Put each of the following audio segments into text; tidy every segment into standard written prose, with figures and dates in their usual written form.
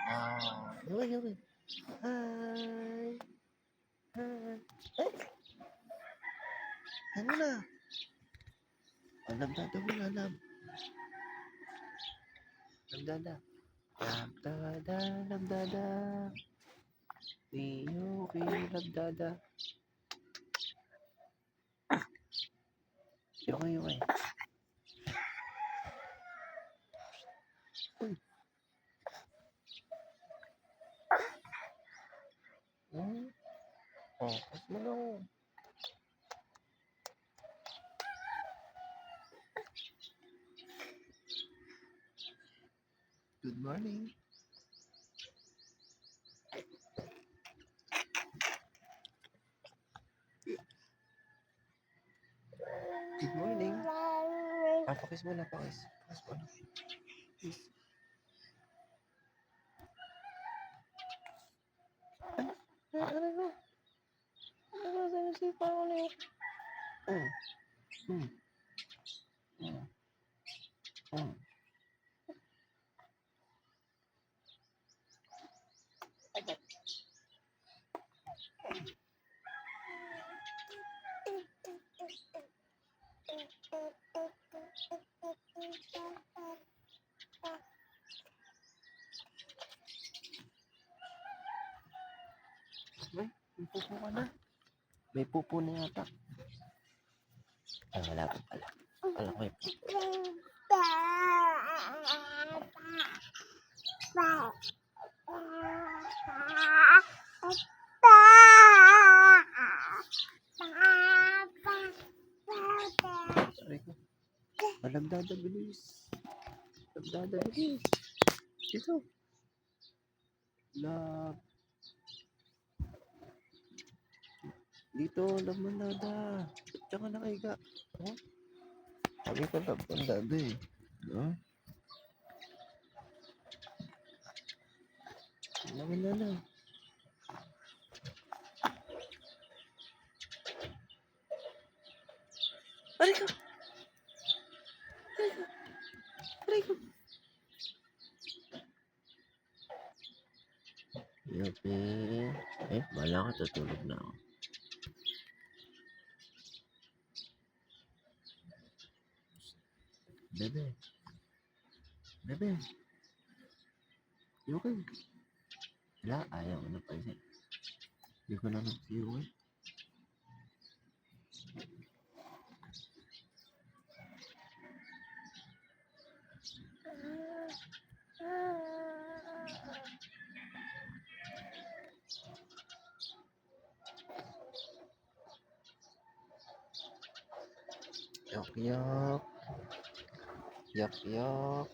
Okay, okay. Hi. Hi. Ay! Ano na? Labdada mo na, lab. Labdada. Labdada, labdada. Yuki, labdada. Okay, okay. Uy. Oh, kas mo na. Good morning. Good morning. Pakis mo na, pakis. Pakis mo na. Please. Ano na? Ano na? Sipa ko na yun. May pupo ka na. May pupo na yata. Ay, wala pa pala. Alam ko yung pupo. Aray ko. Labdada, bilis. Labdada, bilis. Dito. Lab. Dito, labdada. Diyan ka nakahiga. Oh? Sabi ko, labdada eh. Oh? Labdada. Aray ko. Aray ko. Aray ko. Yupi. Eh, bala ka, tutulog na ako. Bebe. Bebe. Okay. Wala, ayaw ko na pa isa. Hindi ko na nag-zero eh. Yok, yok. Yok, yok.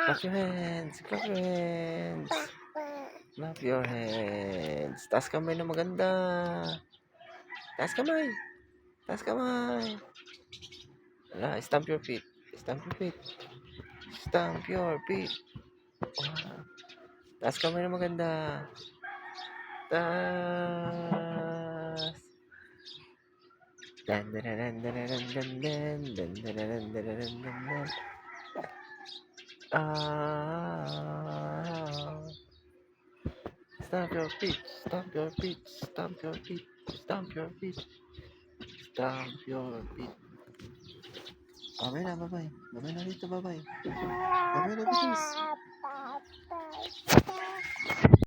Clap your hands. Clap your hands. Clap your hands. Taas kamay na maganda. Taas kamay. Taas kamay. Wala, stamp your feet. Stamp your feet. Stamp your feet. Wow. Taas kamay na maganda. Taas. Dan dan dan dan dan dan dan dan dan dan dan dan dan. Stamp your feet. Stamp your feet. Stamp your feet. Stamp your feet. Stamp your feet. Babay na, babay. Babay na dito, babay. Babay na, bilis.